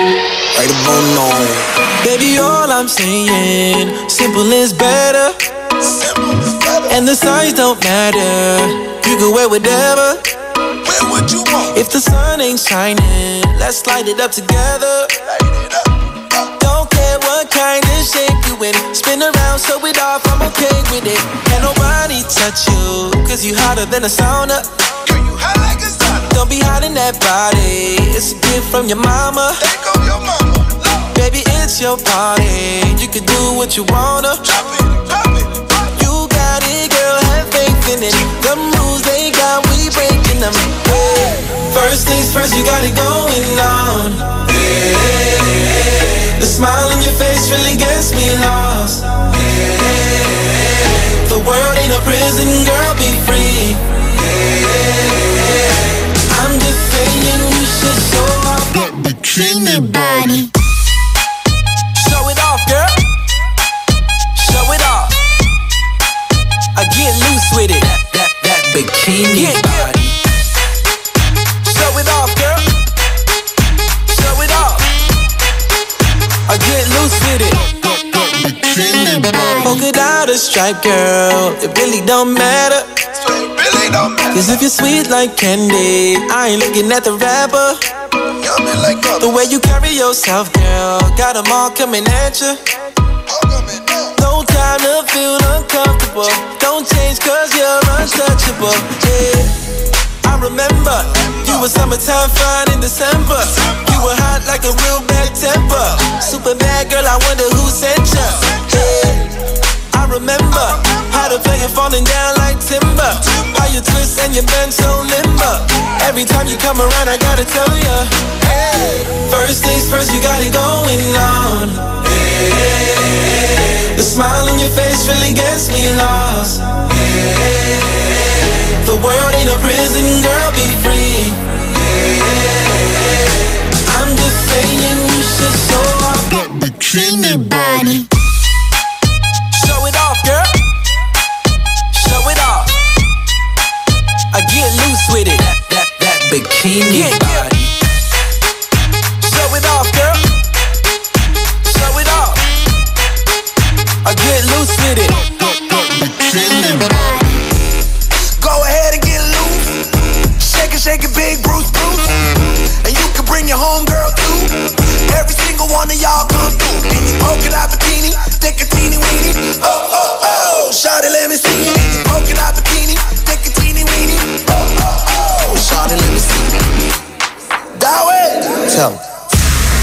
Right about now. Baby, all I'm saying, simple is better. Simple is better. And the signs don't matter. You can wear whatever. Wear what you want. If the sun ain't shining, let's light it up together. Light it up. Don't care what kind of shape you in. Spin around, show it off, I'm okay with it. Can't nobody touch you, cause you hotter than a sauna. Girl, you hot like a sauna. Don't be hiding that body, it's a gift from your mama. Thank your mama. Love. Baby, it's your party, you can do what you wanna. Drop it, drop it, drop it. You got it, girl, have faith in it. The moves they got, we breaking them. Hey. First things first, you got it going on. Hey. The smile on your face really gets me lost. Hey. The world ain't a prison, girl, be free. Hey. I'm just saying you should show off that bikini body. Show it off, girl. Show it off. I get loose with it. That bikini body. Show it off, girl. Show it off. I get loose with it. Bikini body. Polka dot or stripe, girl. It really don't matter. So it really don't matter. Cause if you're sweet like candy, I ain't looking at the rapper. Yummy like The others. way you carry yourself, girl, got them all coming at you. All coming down. No time to feel uncomfortable. Don't change cause you're untouchable. Yeah, I remember you were summertime fine in December. You were hot like a real bad temper. Super bad girl, I wonder who sent you. Yeah, I remember how to play it falling down like timber. How you twist and you bend so limber. Every time you come around, I gotta tell you. Hey, first things first, you got it going on. Hey, the smile on your face really gets me lost. Hey, the world ain't a prison, girl, be free. Hey, I'm just saying you should show off that bikini body. Show it off, girl. Show it off. I get loose with it. That bikini body. Show it off, girl. Show it off. I get loose with it. Bikini body. Go ahead and get loose. Shake it, big Bruce Bruce. And you can bring your homegirl too. Every single one of y'all come through. In your polka dot bikini, thick a teeny weeny. Oh, oh, oh, shawty, let me see. In your polka dot bikini, thick a teeny weeny. Oh, oh, oh, shawty, let me see. That way. Tell me.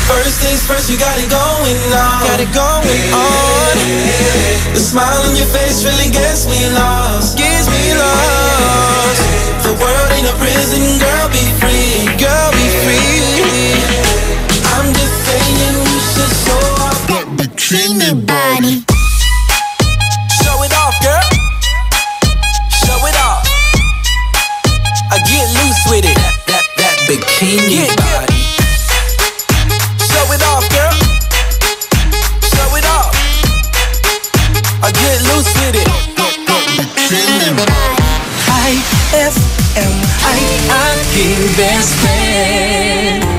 First things first, you got it going on. Got it going on. The smile on your face really gets me lost. Gets me lost. The world ain't a prison, girl, be free. Girl, be free. I'm just saying you should show off that bikini body. Show it off, girl. Show it off. I get loose with it. That bikini body. Show it off, girl. Show it off. I get loose with it. Bikini body. High FM, I keep best friend.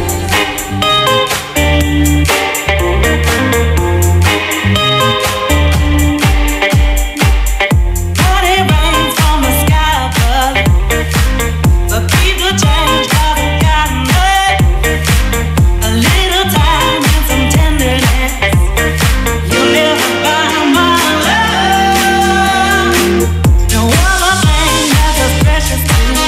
No other thing that's as precious to me.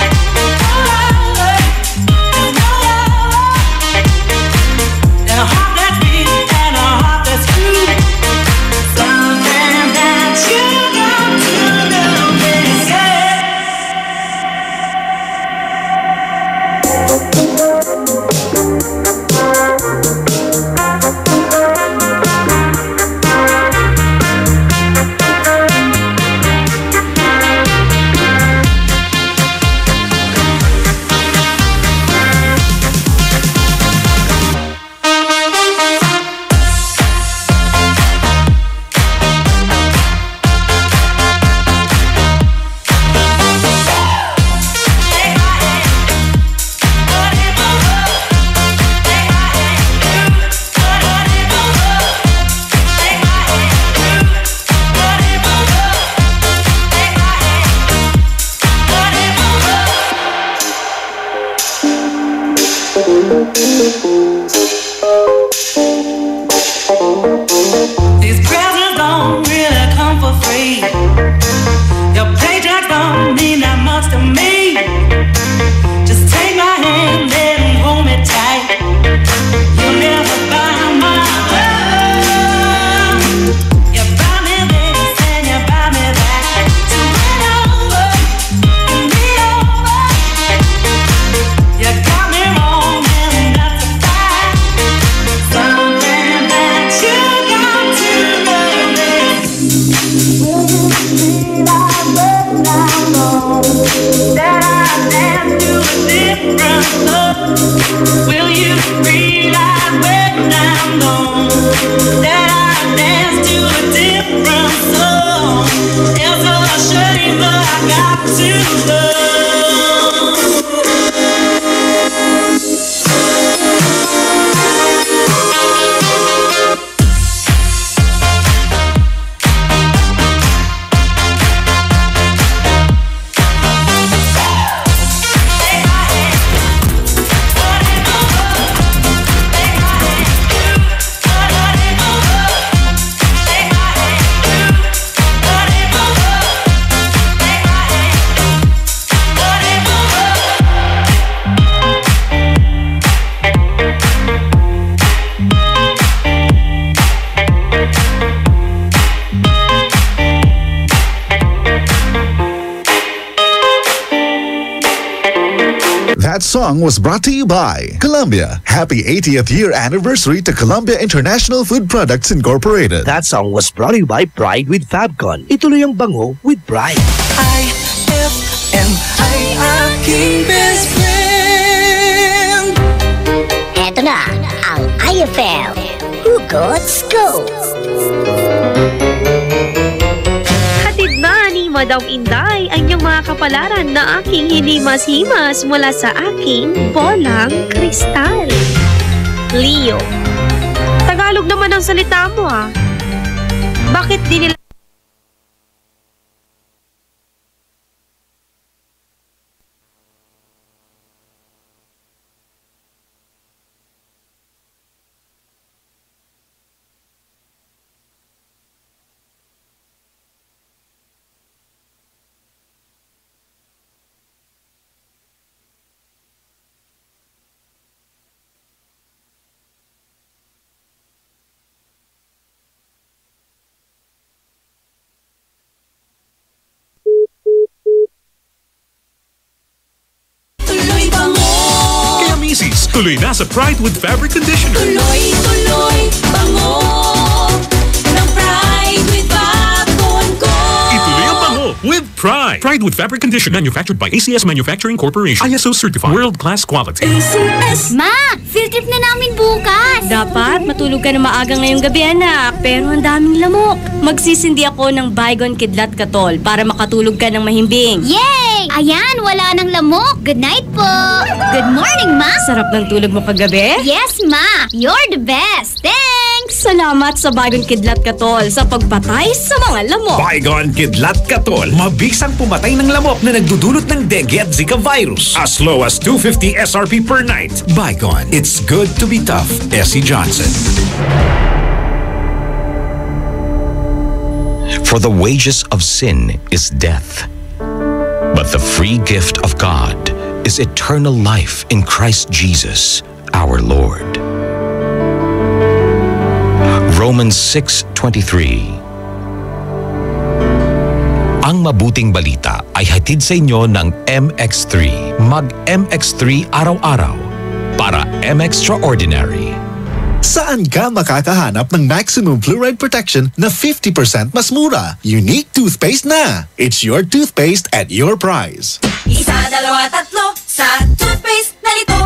These presents don't really come for free. Your paycheck don't mean that much to me. Just take my hand and hold me tight. You'll never buy my love. You buy me this and you buy me that. So win over, me over. You got me wrong and that's a fact. Something that you got to learn is will you realize that I dance to a different love? Will you realize when I'm gone that I dance to a different song? It's a shame, but I got to love. That song was brought to you by Columbia. Happy 80th year anniversary to Columbia International Food Products Incorporated. That song was brought to you by Pride with Fabcon. Ituloy ang bango with Pride. IFM, aking best friend. Eto na ang IFL Hugot Go! Hatid ba ni Madam Inday ang iyong mga kapalaran na aking hinimas-himas mula sa aking bolang kristal? Leo, Tagalog naman ang salita mo ah. Bakit di nila Tuloy na sa Pride with Fabric Conditioner. Tuloy, bango ng Pride with Fabcon ko. Ituloy ang bango with Pride. Pride with Fabric Conditioner, manufactured by ACS Manufacturing Corporation. ISO certified, world-class quality. ACS. Ma, field trip na namin bukas. Dapat matulog ka na maaga ngayong gabi, anak. Pero ang daming lamok. Magsisindi ako ng Baygon Kidlat Katol para makatulog ka ng mahimbing. Yay! Ayan, wala nang lamok. Good night po. Good morning, Ma. Sarap ng tulog mo kagabi? Yes, Ma. You're the best. Thanks. Salamat sa Baygon Kidlat Katol sa pagpatay sa mga lamok. Baygon Kidlat Katol. Mabisang pumatay ng lamok na nagdudulot ng dengue at Zika virus. As low as $250 SRP per night. Baygon. It's good to be tough. Essie Johnson. For the wages of sin is death, but the free gift of God is eternal life in Christ Jesus, our Lord. Romans 6:23. Ang mabuting balita ay hatid sa inyo ng MX3. Mag-MX3 araw-araw para M-Extraordinary. Saan ka makakahanap ng maximum fluoride protection na 50% mas mura? Unique toothpaste na! It's your toothpaste at your price. Isa, dalawa, tatlo sa toothpaste na ito.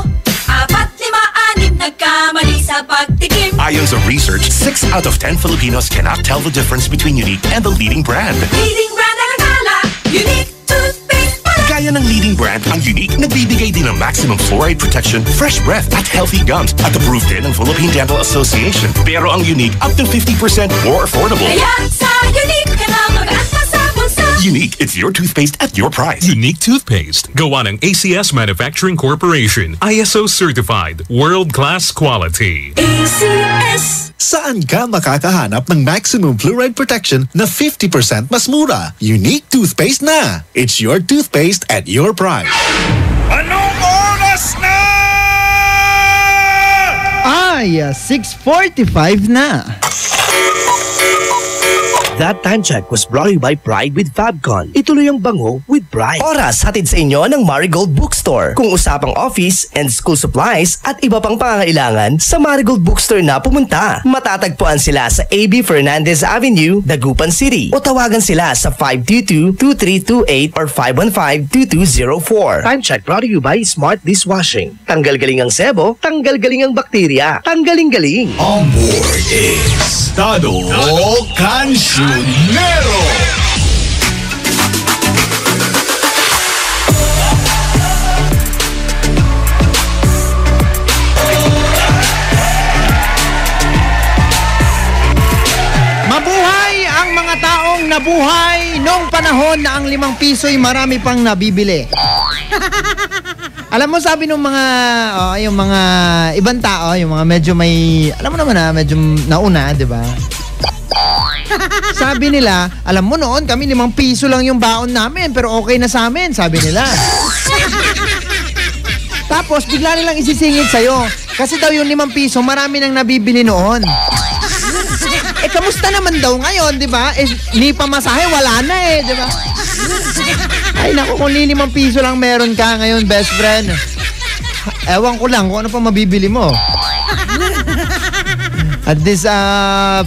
4, 5, 6 nagkamali sa pagtikim. Ayon sa research, 6 out of 10 Filipinos cannot tell the difference between Unique and the leading brand. Leading brand ang akala, Unique toothpaste pala. Gaya ng leading brand, ang Unique nagbibigay din ng maximum fluoride protection, fresh breath at healthy gums at approved din ng Philippine Dental Association. Pero ang Unique up to 50% more affordable. Kaya sa Unique ka na mag-asa sa bulsa. Unique, it's your toothpaste at your price. Unique toothpaste. Gawa ng ACS Manufacturing Corporation. ISO certified. World-class quality. ACS! Saan ka makakahanap ng maximum fluoride protection na 50% mas mura? Unique toothpaste na. It's your toothpaste at your price. Anong oras na? Ay, 6:45 na. That time check was brought to you by Pride with Fabcon. Ituloy ang bango with Pride. Oras hatid sa inyo ng Marigold Bookstore. Kung usapang office and school supplies at iba pang pangangailangan, sa Marigold Bookstore na pumunta. Matatagpuan sila sa AB Fernandez Avenue, Dagupan City. O tawagan sila sa 522-2328 or 515-2204. Time check brought to you by Smart Dishwashing. Tanggal galing ang sebo, tanggal galing ang bakterya. Tanggaling-galing. On board is Dado Cancionero. Mabuhay ang mga taong nabuhay noong panahon na ang 5 piso'y marami pang nabibili. Alam mo, sabi ng mga yung mga ibang tao, yung mga medyo may, alam mo naman medyo nauna, 'di ba? Sabi nila, alam mo noon kami 5 piso lang yung baon namin pero okay na sa amin, sabi nila. Tapos bigla nilang isisingit sa'yo kasi daw yung 5 piso marami nang nabibili noon. Kamusta naman daw ngayon, di ba? Ni pamasahe, wala na di ba? Ay naku, kung 5 piso lang meron ka ngayon, best friend. Ewan ko lang kung ano pa mabibili mo. At this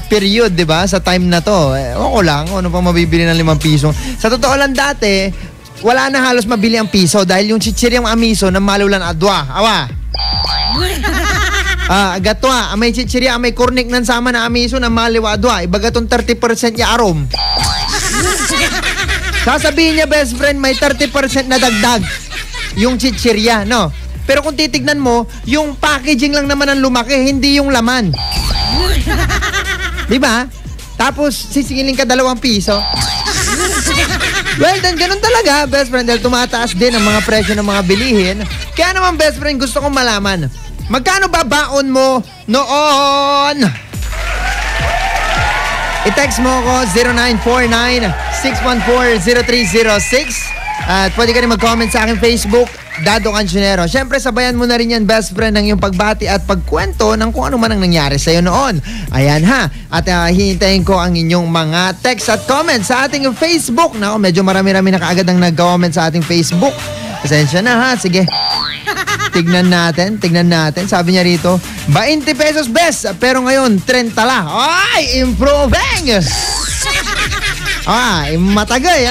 period, di ba? Sa time na to, ewan ko lang kung ano pa mabibili ng 5 piso. Sa totoo lang dati, wala na halos mabili ang piso dahil yung chichiryang amiso na malulan adwa. Awa. Gatwa, may chichirya, may kurnik nan sama na amiso na maliwa adwa. Ibagatong 30% ya arom. Sasabihin niya, best friend, may 30% na dagdag yung chichirya, no? Pero kung titignan mo, yung packaging lang naman ang lumaki, hindi yung laman. Diba? Tapos, sisingilin ka 2 piso. Well, then, ganun talaga, best friend, dahil tumataas din ang mga presyo ng mga bilihin. Kaya naman, best friend, gusto kong malaman, magkano ba baon mo noon? I-text mo ko 0949-614-0306 at pwede ka rin mag-comment sa aking Facebook, Dado Cancionero. Siyempre, sabayan mo na rin yan, best friend, ng iyong pagbati at pagkwento ng kung ano man ang nangyari sa'yo noon. Ayan ha. At hihintayin ko ang inyong mga text at comments sa ating Facebook. Naku, medyo marami-rami na kaagad ang nag-comment sa ating Facebook. Pasensya na ha. Sige. Tignan natin. Sabi niya rito, 20 pesos best, pero ngayon 30 la. Ay, improving! Matagay.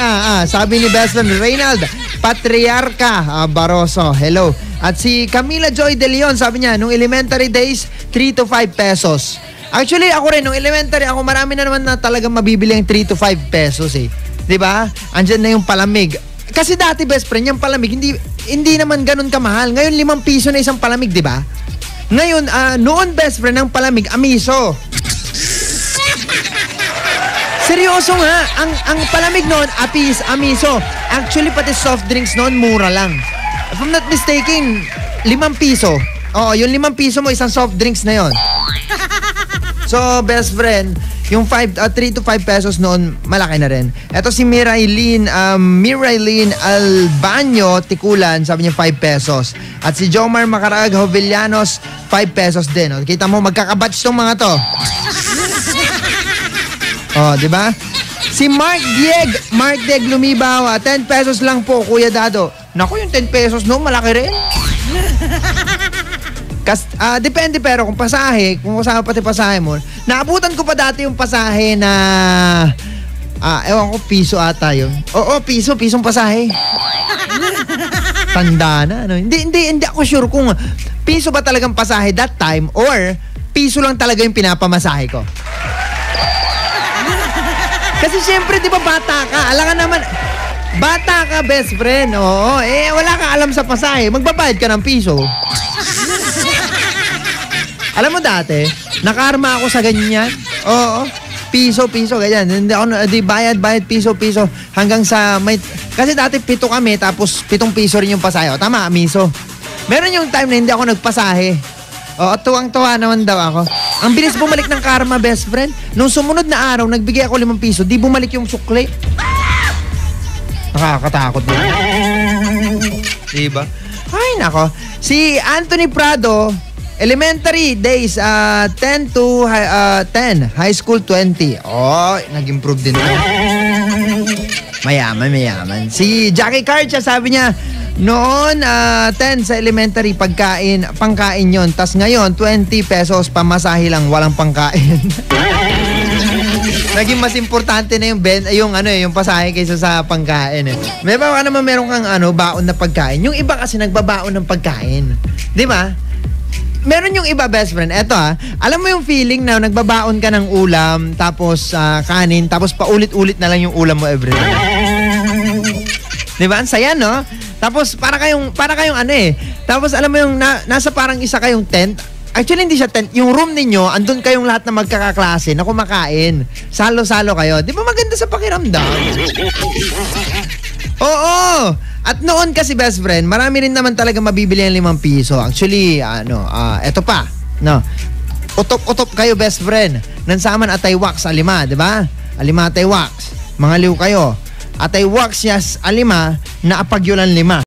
Sabi ni best friend Reynald Patriarca Baroso. Hello. At si Camila Joy De Leon, sabi niya, nung elementary days, 3 to 5 pesos. Actually, ako rin, nung elementary, ako marami na naman na talagang mabibili ang 3 to 5 pesos eh. Diba? Andyan na yung palamig. Kasi dati, best friend, yung palamig, hindi naman ganun kamahal. Ngayon, 5 piso na isang palamig, di ba? Ngayon, noon, best friend, ang palamig, amiso. Seryoso nga, ang palamig noon, amiso. Actually, pati soft drinks noon, mura lang. If I'm not mistaken, 5 piso. Oo, yung 5 piso mo, isang soft drinks na yon. So, best friend, yung 3 to 5 pesos noon, malaki na rin. Ito si Miraylene Albanyo Tikulan, sabi niya 5 pesos. At si Jomar Macarag Jovellanos, 5 pesos din. O, kita mo, magkakabatch tong mga to. Di ba? Si Mark Dieg Lumibaw, 10 pesos lang po, Kuya Dado. Naku, yung 10 pesos no, malaki rin. Depende pero kung pasahe, kung kasama pati pasahe mo, naabutan ko pa dati yung pasahe na ewan ko, piso ata yun. Oo, pisong pasahe. Tanda na, ano? Hindi ako sure kung piso ba talagang pasahe that time or piso lang talaga yung pinapamasahe ko. Kasi syempre, di ba bata ka? Alam ka naman, bata ka, best friend. Oo, wala ka alam sa pasahe. Magbabayad ka ng piso. Alam mo dati, nakaarma ako sa ganyan. Oo. piso, ganyan. Hindi ako, di bayad, piso. Hanggang sa, kasi dati 7 kami, tapos 7 piso rin yung pasahe. O, tama, miso. Meron yung time na hindi ako nagpasahe. O, tuwang-tuwa naman daw ako. Ang bilis bumalik ng karma, best friend. Nung sumunod na araw, nagbigay ako 5 piso, di bumalik yung sukli. Nakakatakot na. Diba? Ay, nako. Si Anthony Prado, elementary days, 10 to 10. High school, 20. Oh, nag-improve din ito. Mayaman. Si Jackie Carcha, sabi niya, noon, 10 sa elementary, pangkain yon. Tas ngayon, 20 pesos, pamasahe lang, walang pangkain. Naging mas importante na yung pasahe kaysa sa pangkain. May baka naman meron kang baon na pagkain. Yung iba kasi nagbabaon ng pagkain. Di ba? Meron yung iba, best friend. Eto alam mo yung feeling na nagbabaon ka ng ulam, tapos kanin, tapos paulit-ulit na lang yung ulam mo everyday. Di ba? Ang saya, no? Tapos para kayong Tapos alam mo yung nasa parang isa kayong tent. Actually, hindi siya tent. Yung room ninyo, andun kayong lahat na magkakaklase na kumakain. Salo-salo kayo. Di ba maganda sa pakiramdam? Oo! At noon kasi, best friend, marami rin naman talaga mabibili ng 5 piso. Actually, eto pa. No. Utop-utop kayo, best friend. Nansaman atay wax, alima, di ba? Alima atay wax. Mga liw kayo. Atay wax yas alima na apagyulan 5.